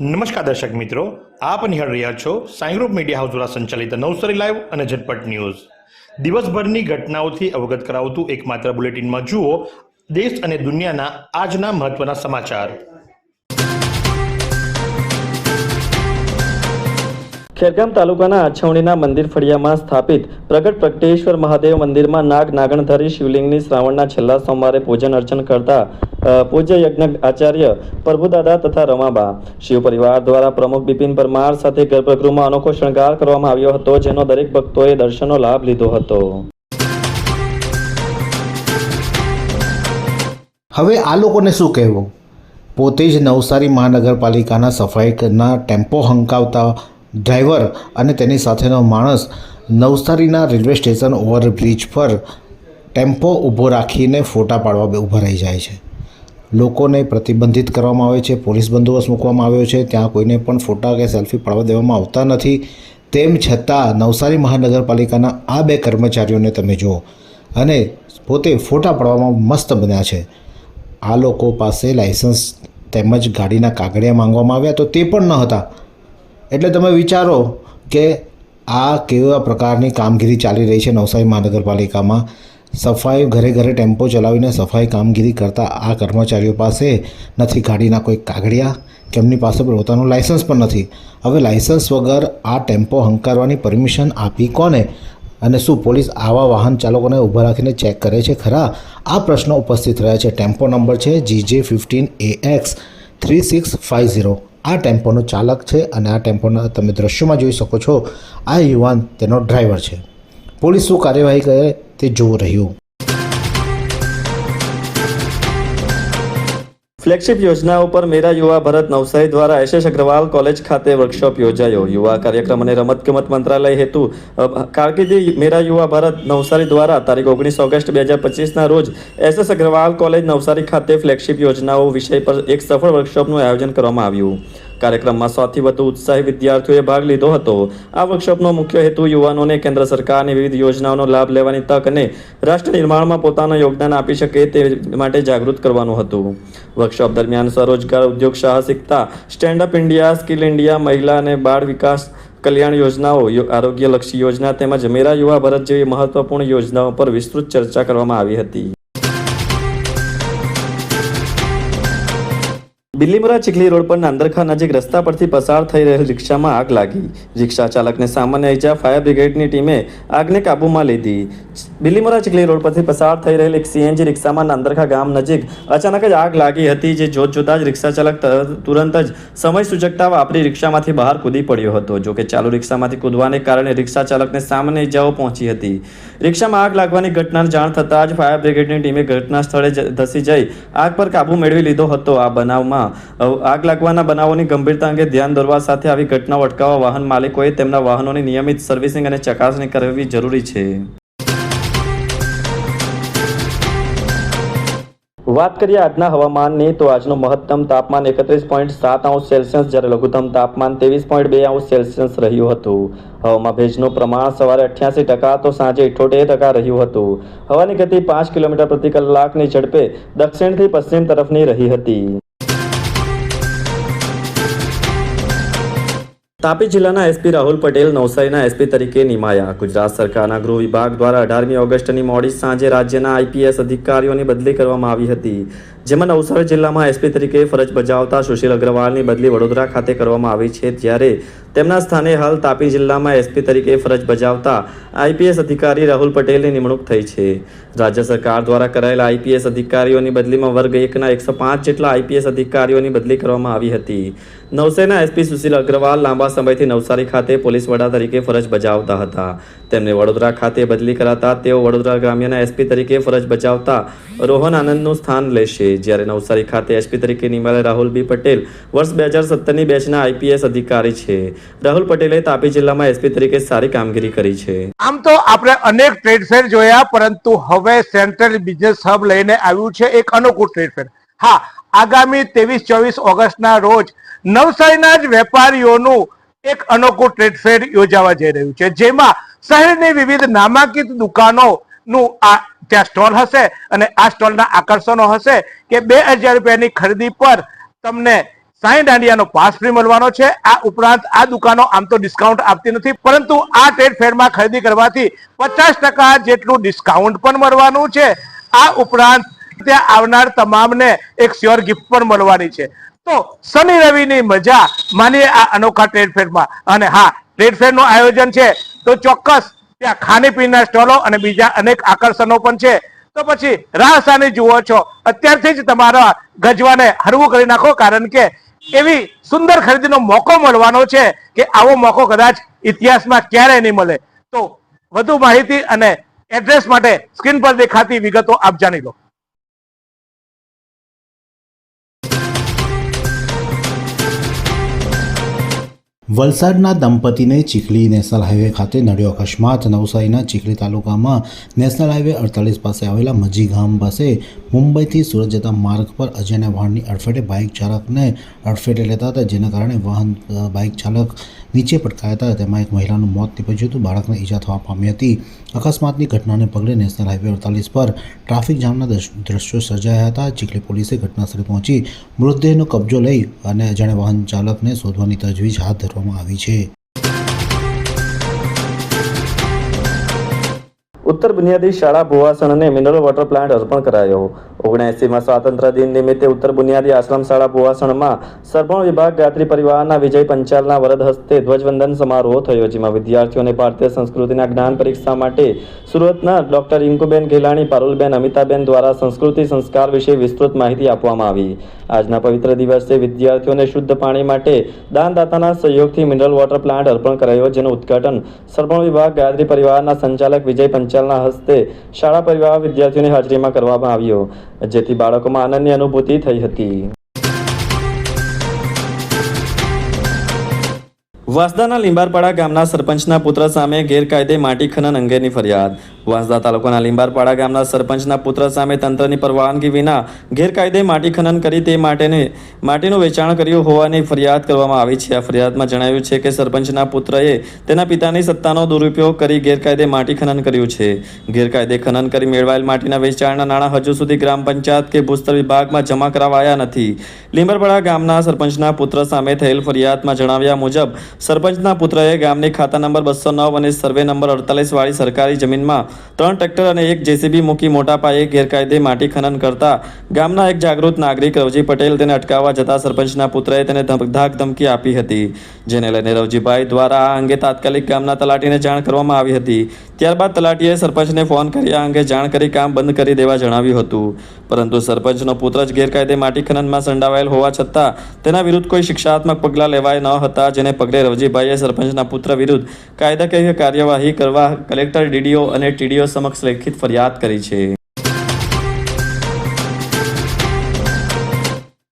નમસ્કાર દર્શક મિત્રો, આપ નિહાળ રહ્યા છો સાઈ ગ્રુપ મીડિયા હાઉસ દ્વારા સંચાલિત નવસારી લાઈવ અને ઝટપટ ન્યૂઝ. દિવસભરની ઘટનાઓથી અવગત કરાવતું એકમાત્ર બુલેટિનમાં જુઓ દેશ અને દુનિયાના આજના મહત્વના સમાચાર. ખેરગામ તાલુકાના આછવણીના મંદિર ફળિયામાં સ્થાપિત પ્રગટ પ્રગટેશ્વર મહાદેવ મંદિરમાં નાગ નાગણધારી શિવલિંગની શ્રાવણના છેલ્લા સોમવારે પૂજન અર્ચન કરતા પૂજ્ય યજ્ઞ આચાર્ય પ્રભુદાદા તથા રમાબા શિવ પરિવાર દ્વારા પ્રમુખ બિપિન પરમાર સાથે ગર્ભગૃહમાં અનોખો શણગાર કરવામાં આવ્યો હતો, જેનો દરેક ભક્તોએ દર્શનનો લાભ લીધો હતો. હવે આ લોકોને શું કહેવું? પોતે જ નવસારી મહાનગરપાલિકાના સફાઈના ટેમ્પો હંકાવતા ડ્રાઈવર અને તેની સાથેનો માણસ નવસારીના રેલવે સ્ટેશન ઓવરબ્રિજ પર ટેમ્પો ઊભો રાખીને ફોટા પાડવા ઊભા રહી જાય છે. લોકોને પ્રતિબંધિત કરવામાં આવે છે, પોલીસ બંદોબસ્ત મૂકવામાં આવ્યો છે, ત્યાં કોઈને પણ ફોટા કે સેલ્ફી પાડવા દેવામાં આવતા નથી. તેમ છતાં નવસારી મહાનગરપાલિકાના આ બે કર્મચારીઓને તમે જુઓ અને પોતે ફોટા પાડવામાં મસ્ત બન્યા છે. આ લોકો પાસે લાઇસન્સ તેમજ ગાડીના કાગળિયા માંગવામાં આવ્યા તો તે પણ ન હતા. એટલે તમે વિચારો કે આ કેવા પ્રકારની કામગીરી ચાલી રહી છે નવસારી મહાનગરપાલિકામાં. સફાઈ ઘરે ઘરે ટેમ્પો ચલાવીને સફાઈ કામગીરી કરતા આ કર્મચારીઓ પાસે નથી ગાડીના કોઈ કાગળિયા કે એમની પાસે પોતાનું લાઇસન્સ પણ નથી. હવે લાઇસન્સ વગર આ ટેમ્પો હંકારવાની પરમિશન આપી કોને? અને શું પોલીસ આવા વાહન ચાલકોને ઊભા રાખીને ચેક કરે છે ખરા? આ પ્રશ્નો ઉપસ્થિત રહ્યા છે. ટેમ્પો નંબર છે GJ15AX 3650. આ ટેમ્પોનો ચાલક છે અને આ ટેમ્પોના તમે દ્રશ્યોમાં જોઈ શકો છો. આ યુવાન તેનો ડ્રાઈવર છે. પોલીસ શું કાર્યવાહી કરે તે જોવું રહ્યું. ફ્લેગશિપ યોજનાઓ પર મેરા યુવા ભારત નવસારી દ્વારા SS અગ્રવાલ કોલેજ ખાતે વર્કશોપ યોજાયો. યુવા કાર્યક્રમ અને રમતગમત મંત્રાલય હેતુ કારકિર્દી મેરા યુવા ભારત નવસારી દ્વારા તારીખ 19 ઓગસ્ટ 2025ના રોજ SS અગ્રવાલ કોલેજ નવસારી ખાતે ફ્લેગશિપ યોજનાઓ વિષય પર એક સફળ વર્કશોપનું આયોજન કરવામાં આવ્યું. કાર્યક્રમમાં 100થી વધુ ઉત્સાહી વિદ્યાર્થીઓએ ભાગ લીધો હતો. આ વર્કશોપનો મુખ્ય હેતુ યુવાનોને કેન્દ્ર સરકારની વિવિધ યોજનાઓનો લાભ લેવાની તક અને રાષ્ટ્ર નિર્માણમાં પોતાનું યોગદાન આપી શકે તે માટે જાગૃત કરવાનું હતું. વર્કશોપ દરમિયાન સ્વરોજગાર, ઉદ્યોગ સાહસિકતા, સ્ટેન્ડઅપ ઇન્ડિયા, સ્કિલ ઇન્ડિયા, મહિલા અને બાળ વિકાસ કલ્યાણ યોજનાઓ, આરોગ્યલક્ષી યોજના તેમજ મેરા યુવા ભારત જેવી મહત્વપૂર્ણ યોજનાઓ પર વિસ્તૃત ચર્ચા કરવામાં આવી હતી. બિલીમોરા ચીખલી રોડ પર નાંદરખા નજીક રસ્તા પરથી પસાર થઈ રહેલ રિક્ષામાં આગ લાગી. રિક્ષા ચાલકને સામાન્ય ઇજા, ફાયર બ્રિગેડની ટીમે આગને કાબૂમાં લીધી. બિલીમોરા ચીખલી રોડ પરથી પસાર થઈ રહેલ એક CNG રિક્ષામાં નાંદરખા ગામ નજીક અચાનક જ આગ લાગી હતી, જે જોતા જ રિક્ષા ચાલક તુરંત જ સમય સૂચકતા વાપરી રિક્ષામાંથી બહાર કૂદી પડ્યો હતો. જોકે ચાલુ રિક્ષામાંથી કૂદવાને કારણે રિક્ષા ચાલકને સામાન્ય ઇજાઓ પહોંચી હતી. રિક્ષામાં આગ લાગવાની ઘટનાની જાણ થતાં જ ફાયર બ્રિગેડની ટીમે ઘટના સ્થળે ધસી જઈ આગ પર કાબૂ મેળવી લીધો હતો. આ બનાવમાં આગ લાગવાના બનાવોની ગંભીરતા અંગે ધ્યાન દોરવા સાથે આવી ઘટનાઓ અટકાવવા વાહન માલિકોએ તેમના વાહનોની નિયમિત સર્વિસિંગ અને ચકાસણી કરવી જરૂરી છે. વાત કરીએ આજના હવામાનની તો આજનું મહત્તમ તાપમાન 31.7°C જ્યારે લઘુત્તમ તાપમાન 23.2°C રહ્યું હતું. હવામાં ભેજનું પ્રમાણ સવારે 88% તો સાંજે 78% રહ્યું હતું. હવાની ગતિ 5 કિલોમીટર પ્રતિ કલાકની ઝડપે દક્ષિણથી પશ્ચિમ તરફની રહી હતી. તાપી જિલ્લાના SP રાહુલ પટેલ નવસારીના SP તરીકે નિમાયા. ગુજરાત સરકારના ગૃહ વિભાગ દ્વારા 18મી ઓગસ્ટની મોડી સાંજે રાજ્યના IPS અધિકારીઓની બદલી કરવામાં આવી હતી, જેમાં નવસારી જિલ્લામાં SP તરીકે ફરજ બજાવતા સુશીલ અગ્રવાલની બદલી વડોદરા ખાતે કરવામાં આવી છે, જ્યારે તેમના સ્થાને હાલ તાપી જિલ્લામાં SP તરીકે ફરજ બજાવતા IPS અધિકારી રાહુલ પટેલની નિમણૂક થઈ છે. રાજ્ય સરકાર દ્વારા કરાયેલા IPS અધિકારીઓની બદલીમાં વર્ગ 1ના 105 જેટલા IPS અધિકારીઓની બદલી કરવામાં આવી હતી. નવસારીના SP સુશીલ અગ્રવાલ લાંબા સમયથી નવસારી ખાતે પોલીસ વડા તરીકે ફરજ બજાવતા હતા. તેમને વડોદરા ખાતે બદલી કરાતા તેઓ વડોદરા ગ્રામ્યના SP તરીકે ફરજ બજાવતા રોહન આનંદનું સ્થાન લેશે, જ્યારે નવસારી ખાતે SP તરીકે નિમાયેલા રાહુલ B પટેલ વર્ષ 2017ની બેચના IPS અધિકારી છે. રાહુલ પટેલે તાપી જિલ્લામાં SP તરીકે સારી કામગીરી કરી છે. આમ તો આપણે અનેક ટ્રેડ ફેર જોયા, પરંતુ હવે સેન્ટ્રલ બિઝનેસ હબ લઈને આવ્યું છે એક અનોખું ટ્રેડ ફેર. હા, આગામી 23-24 ઓગસ્ટના રોજ નવસારીના જ વેપારીઓનું એક અનોખું ટ્રેડ ફેર યોજાવા જઈ રહ્યું છે, જેમાં શહેરની વિવિધ નામાંકિત દુકાનોનું આ ત્યાં સ્ટોલ હશે અને આ સ્ટોલના આકર્ષણો હશે કે 2000 રૂપિયાની ખરીદી પર તમને સાંઈ દાંડિયાનો પાસ ફ્રી મળવાનો છે। આ ઉપરાંત આ દુકાનો આમ તો ડિસ્કાઉન્ટ આપતી નથી, પરંતુ આ ટ્રેડ ફેરમાં ખરીદી કરવાથી 50% જેટલું ડિસ્કાઉન્ટ પણ મળવાનું છે। આ ઉપરાંત ત્યાં આવનાર તમામને એક શ્યોર ગિફ્ટ પણ મળવાની છે। તો શનિ રવિની મજા માનીએ આ અનોખા ટ્રેડ ફેરમાં। અને હા, ટ્રેડ ફેરનું આયોજન છે તો ચોક્કસ ત્યાં ખાણીપીણીના સ્ટોલો અને બીજા અનેક આકર્ષણો પણ છે। તો પછી રાહ સાની જુઓ છો? અત્યારથી જ તમારા ગજવાને હરવું કરી નાખો, કારણ કે એવી સુંદર ખરીદીનો મોકો મળવાનો છે કે આવો મોકો કદાચ ઇતિહાસમાં ક્યારેય નહીં મળે। તો વધુ માહિતી અને એડ્રેસ માટે સ્ક્રીન પર દેખાતી વિગતો આપ જાણી લો। વલસાડના દંપતીને ચીખલી નેશનલ હાઈવે ખાતે નડ્યો અકસ્માત। નવસારીના ચીખલી તાલુકામાં નેશનલ હાઈવે 48 પાસે આવેલા મજી ગામ પાસે મુંબઈથી સુરત જતા માર્ગ પર અજાણ્યા વાહનની અડફેટે બાઇક ચાલકને અડફેટે લેતા હતા, જેના કારણે બાઇક ચાલક નીચે પટકાયા હતા। તેમાં એક મહિલાનું મોત નીપજ્યું હતું, બાળકને ઈજા થવા પામી હતી। અકસ્માતની ઘટનાને પગલે નેશનલ હાઈવે 48 પર ટ્રાફિક જામના દ્રશ્યો સર્જાયા હતા। ચીખલી પોલીસે ઘટનાસ્થળે પહોંચી મૃતદેહનો કબજો લઈ અને અજાણ્યા વાહન ચાલકને શોધવાની તજવીજ હાથ ધરવામાં આવી છે। ઉત્તર બુનિયાદી શાળા ભુવાસણને મિનરલ વોટર પ્લાન્ટ અર્પણ કરાયો। 79માં સ્વાતંત્ર્ય દિન નિમિત્તે ઉત્તર બુનિયાદી આશ્રમ શાળા ભુવાસણમાં સરપણ વિભાગ ગાયત્રી પરિવારના વિજય પંચાલના વરદ હસ્તે ધ્વજવંદન સમારોહ થયો, જેમાં વિદ્યાર્થીઓને ભારતીય સંસ્કૃતિના જ્ઞાન પરીક્ષા માટે સુરતના ડોક્ટર ઇન્કુબેન ઘેલાણી, પારુલબેન અમિતાબેન દ્વારા સંસ્કૃતિ સંસ્કાર વિશે વિસ્તૃત માહિતી આપવામાં આવી। આજના પવિત્ર દિવસે વિદ્યાર્થીઓને શુદ્ધ પાણી માટે દાનદાતાના સહયોગથી મિનરલ વોટર પ્લાન્ટ અર્પણ કરાયો, જેનું ઉદ્ઘાટન સરપણ વિભાગ ગાયત્રી પરિવારના સંચાલક વિજય પંચાલના હસ્તે શાળા પરિવાર વિદ્યાર્થીઓની હાજરીમાં કરવામાં આવ્યો, જેથી બાળકોમાં આનંદની અનુભૂતિ થઈ હતી। વાંસદાના લીંબારપાડા ગામના સરપંચના પુત્ર સામે ગેરકાયદે માટી ખનન અંગેની ફરિયાદ। વાંસદા તાલુકાના લીંબારપાડા ગામના સરપંચના પુત્ર સામે તંત્રની પરવાનગી વિના ગેરકાયદે માટી ખનન કરી તે માટીનું વેચાણ કર્યું હોવાની ફરિયાદ કરવામાં આવી છે। આ ફરિયાદમાં જણાવ્યું છે કે સરપંચના પુત્રએ તેના પિતાની સત્તાનો દુરુપયોગ કરી ગેરકાયદે માટી ખનન કર્યું છે। ગેરકાયદે ખનન કરી મેળવાયેલ માટીના વેચાણના નાણાં હજુ સુધી ગ્રામ પંચાયત કે ભૂસ્તર વિભાગમાં જમા કરાવાયા નથી। લીંબારપાડા ગામના સરપંચના પુત્ર સામે થયેલ ફરિયાદમાં જણાવ્યા મુજબ સરપંચના પુત્રએ ગામની ખાતા નંબર 209 અને સર્વે નંબર 48 વાળી સરકારી જમીનમાં 3 ટ્રેક્ટર અને 1 જેસીબી મૂકી મોટા પાયે ગેરકાયદે માટી ખનન કરતા ગામના એક જાગૃત નાગરિક રવજી પટેલ તેને અટકાવવા જતા સરપંચના પુત્રએ તેને ધાક ધમકી આપી હતી, જેને લઈને રવજીભાઈ દ્વારા આ અંગે તાત્કાલિક ગામના તલાટીને જાણ કરવામાં આવી હતી। ત્યારબાદ તલાટીએ સરપંચને ફોન કરી આ અંગે જાણ કરી કામ બંધ કરી દેવા જણાવ્યું હતું, પરંતુ સરપંચનો પુત્ર જ ગેરકાયદે માટી ખનનમાં સંડાવાયેલ હોવા છતાં તેના વિરુદ્ધ કોઈ શિક્ષાત્મક પગલાં લેવાય ન હતા, જેને પગલે રવજીભાઈએ સરપંચના પુત્ર વિરુદ્ધ કાયદાકીય કાર્યવાહી કરવા કલેક્ટર, ડીડીઓ અને ટીડીઓ સમક્ષ લેખિત ફરિયાદ કરી છે।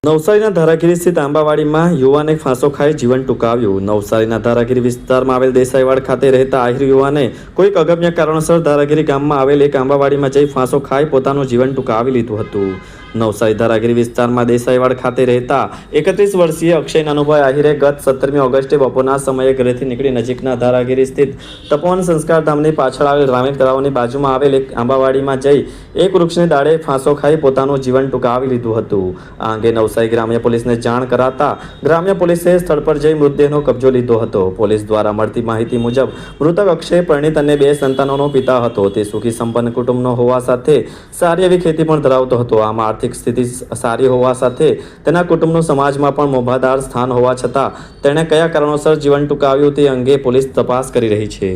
નવસારીના ધારાગીરી સ્થિત આંબાવાડીમાં યુવાને ફાંસો ખાઈ જીવન ટૂંકાવ્યું। નવસારીના ધારાગીરી વિસ્તારમાં આવેલ દેસાઈવાડ ખાતે રહેતા આહિર યુવાને કોઈક અગમ્ય કારણસર ધારાગીરી ગામમાં આવેલ એક આંબાવાડીમાં જઈ ફાંસો ખાઈ પોતાનું જીવન ટૂંકાવી લીધું હતું। નવસારી ધારાગીરી વિસ્તારમાં દેસાઈવાડ ખાતે રહેતા 31 વર્ષીય અક્ષય નાનુભાઈ આહિરે ગત 17મી ઓગસ્ટે બપોરના સમયે ઘરેથી નીકળી નજીકના ધારાગીરી સ્થિત તપોવન સંસ્કાર ધામની પાછળ આવેલ રામીણ તળાવની બાજુમાં આવેલ એક આંબાવાડીમાં જઈ એક વૃક્ષની ડાળે ફાંસો ખાઈ પોતાનું જીવન ટૂંકાવી લીધું હતું। આ અંગે નવસારી ગ્રામ્ય પોલીસને જાણ કરાતા ગ્રામ્ય પોલીસે સ્થળ પર જઈ મૃતદેહનો કબજો લીધો હતો। પોલીસ દ્વારા મળતી માહિતી મુજબ મૃતક અક્ષય પરિણીત અને 2 સંતાનોનો પિતા હતો। તે સુખી સંપન્ન કુટુંબનો હોવા સાથે સારી એવી ખેતી પણ ધરાવતો હતો। આમાં આર્થિક સ્થિતિ સારી હોવા સાથે તેના કુટુંબનું સમાજમાં પણ મોભાદાર સ્થાન હોવા છતાં તેણે કયા કારણોસર જીવન ટૂંકાવ્યું તે અંગે પોલીસ તપાસ કરી રહી છે।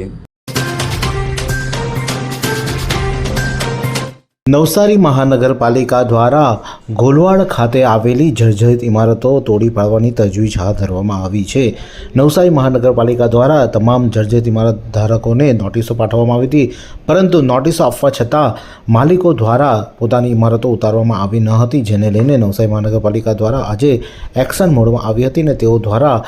નવસારી મહાનગરપાલિકા દ્વારા ગોલવાડ ખાતે આવેલી જર્જરિત ઇમારતો તોડી પાડવાની તજવીજ હાથ ધરવામાં આવી છે। નવસારી મહાનગરપાલિકા દ્વારા તમામ જર્જરિત ઇમારત ધારકોને નોટિસો પાઠવવામાં આવી હતી, પરંતુ નોટિસો આપવા છતાં માલિકો દ્વારા પોતાની ઇમારતો ઉતારવામાં આવી ન હતી, જેને લઈને નવસારી મહાનગરપાલિકા દ્વારા આજે એક્શન મોડમાં આવી હતી અને તેઓ દ્વારા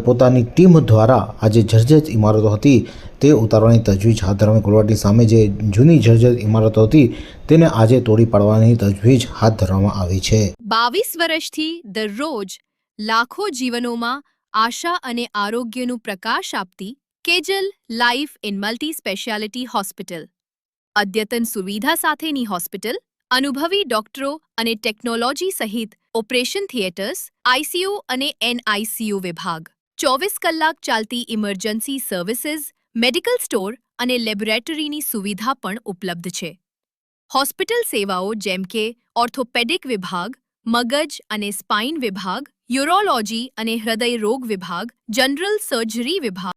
પોતાની ટીમ દ્વારા આજે જર્જરિત ઇમારતો હતી તે ઉતારવાની તજવીજ હાથ ધરવાની ગોલવાડની સામે જે જૂની જર્જરિત ઇમારતો હતી તેને આજે તોડી પાડવાની તજવીજ હાથ ધરવામાં આવી છે। 22 વર્ષથી દરરોજ લાખો જીવનોમાં આશા અને આરોગ્યનું પ્રકાશ આપતી Kejal life in multi speciality hospital, અદ્યતન સુવિધા સાથેની હોસ્પિટલ, અનુભવી ડોક્ટરો અને ટેકનોલોજી સહિત ઓપરેશન થિયેટર્સ, આઈસીયુ અને NICU વિભાગ, 24 કલાક ચાલતી ઇમરજન્સી સર્વિસીસ, મેડિકલ સ્ટોર અને લેબોરેટરીની સુવિધા પણ ઉપલબ્ધ છે. હોસ્પિટલ સેવાઓ જેમ કે ઓર્થોપેડિક વિભાગ, મગજ અને સ્પાઇન વિભાગ, યુરોલોજી અને હૃદય રોગ વિભાગ, જનરલ સર્જરી વિભાગ,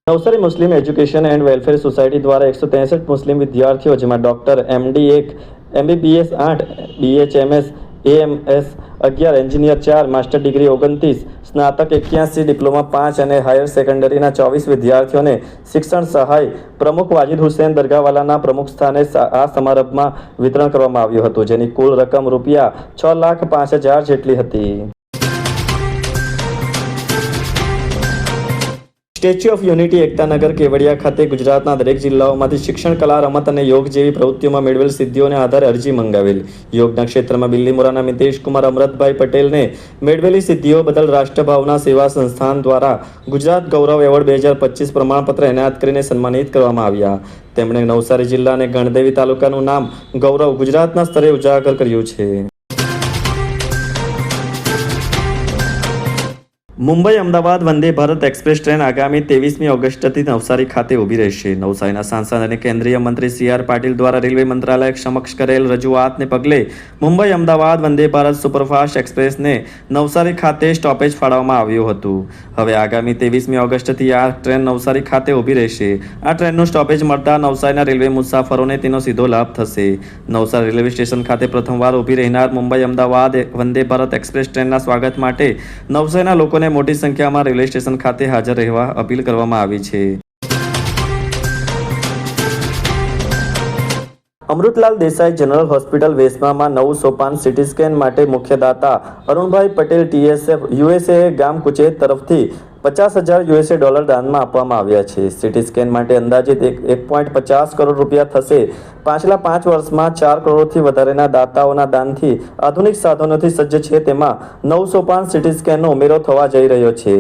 નવસારી મુસ્લિમ એજ્યુકેશન એન્ડ વેલફેર સોસાયટી દ્વારા 163 મુસ્લિમ વિદ્યાર્થીઓ જેમાં doctor MD 1, MBBS 8, BHMS, AMS 11, engineer 4, master degree 29, સ્નાતક 81, ડિપ્લોમા 5 અને હાયર સેકન્ડરીના 24 વિદ્યાર્થીઓને શિક્ષણ સહાય પ્રમુખ વાજીદ હુસેન દરગાહવાલાના પ્રમુખ સ્થાને આ સમારંભમાં વિતરણ કરવામાં આવ્યું હતું, જેની કુલ રકમ રૂપિયા 6,05,000 જેટલી હતી. Statue of unity Ektanagar Kevadia ખાતે ગુજરાતના દરેક જિલ્લાઓમાંથી શિક્ષણ, કલા, રમત અને યોગ જેવી પ્રવૃત્તિઓમાં મેળવેલ સિદ્ધિઓને આધારે અરજી મંગાવેલ. યોગના ક્ષેત્રમાં બિલ્લીમોરાના મિતેશ કુમાર અમૃતભાઈ પટેલને મેળવેલી સિદ્ધિઓ બદલ રાષ્ટ્રભાવના સેવા સંસ્થાન દ્વારા ગુજરાત ગૌરવ એવોર્ડ 2025 પ્રમાણપત્ર એનાયત કરીને સન્માનિત કરવામાં આવ્યા. તેમણે નવસારી જિલ્લા અને ગણદેવી તાલુકાનું નામ ગૌરવ ગુજરાતના સ્તરે ઉજાગર કર્યું છે. મુંબઈ અમદાવાદ વંદે ભારત એક્સપ્રેસ ટ્રેન આગામી 23મી ઓગસ્ટથી નવસારી ખાતે ઊભી રહેશે. નવસારીના સાંસદ અને કેન્દ્રીય મંત્રી CR પાટીલ દ્વારા રેલવે મંત્રાલય સમક્ષ કરેલ રજૂઆતને પગલે મુંબઈ અમદાવાદ વંદે ભારત સુપરફાસ્ટ એક્સપ્રેસને નવસારી ખાતે સ્ટોપેજ ફાળવવામાં આવ્યું હતું. હવે આગામી 23મી ઓગસ્ટથી આ ટ્રેન નવસારી ખાતે ઊભી રહેશે. આ ટ્રેનનું સ્ટોપેજ મળતા નવસારીના રેલવે મુસાફરોને તેનો સીધો લાભ થશે. નવસારી રેલવે સ્ટેશન ખાતે પ્રથમવાર ઊભી રહેનાર મુંબઈ અમદાવાદ વંદે ભારત એક્સપ્રેસ ટ્રેનના સ્વાગત માટે નવસારીના લોકોને મોટી સંખ્યામાં રેલવે સ્ટેશન ખાતે હાજર રહેવા અપીલ કરવામાં આવી છે. અમૃતલાલ દેસાઈ જનરલ હોસ્પિટલ વેસમામાં નવું સોપાન સિટી સ્કેન માટે મુખ્ય દાતા અરુણભાઈ પટેલ TSF USA ગામ કુચેત તરફથી $50,000 દાનમાં આપવામાં આવ્યા છે. સિટી સ્કેન માટે અંદાજિત 1.50 કરોડ રૂપિયા થશે. પાછલા 5 વર્ષમાં 4 કરોડથી વધારેના દાતાઓના દાનથી આધુનિક સાધનોથી સજ્જ છે. તેમાં 9 સોપાન સિટી સ્કેનનો ઉમેરો થવા જઈ રહ્યો છે.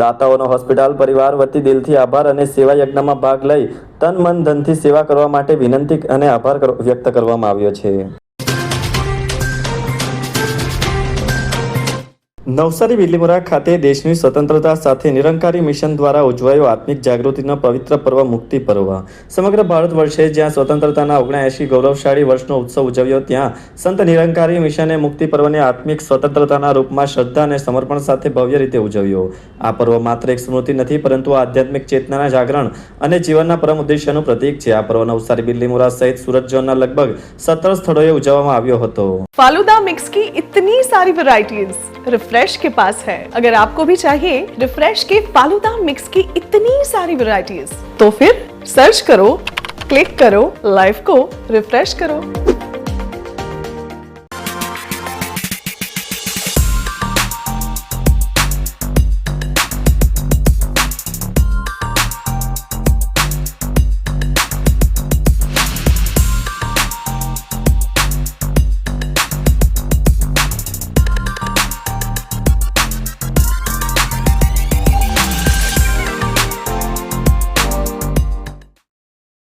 દાતાઓનો હોસ્પિટલ પરિવાર વતી દિલથી આભાર અને સેવા યજ્ઞમાં ભાગ લઈ તન મન ધનથી સેવા કરવા માટે વિનંતી અને આભાર વ્યક્ત કરવામાં આવ્યો છે. નવસારી બિલ્લીમોરા ખાતે દેશની સ્વતંત્રતા સાથે નિરંકારી મિશન દ્વારા ઉજવાયો આત્મિક જાગૃતિનો પવિત્ર પર્વ મુક્તિ પર્વ. સમગ્ર ભારત વર્ષે જ્યાં સ્વતંત્રતાના 79 ગૌરવશાળી વર્ષનો ઉત્સવ ઉજવ્યો, ત્યાં સંત નિરંકારી મિશને મુક્તિ પર્વને આત્મિક સ્વતંત્રતાના રૂપમાં શ્રદ્ધા અને સમર્પણ સાથે ભવ્ય રીતે ઉજવ્યો. આ પર્વ માત્ર એક સ્મૃતિ નથી, પરંતુ આધ્યાત્મિક ચેતનાના જાગરણ અને જીવનના પરમ ઉદ્દેશ્યનું પ્રતીક છે. આ પર્વ નવસારી, બિલ્લીમોરા સહિત સુરત ઝોનના લગભગ 17 સ્થળોએ ઉજવવામાં આવ્યો હતો. फालूदा मिक्स की इतनी सारी वैरायटीज रिफ्रेश के पास है. अगर आपको भी चाहिए रिफ्रेश के फालूदा मिक्स की इतनी सारी वैरायटीज, तो फिर सर्च करो, क्लिक करो, लाइफ को रिफ्रेश करो.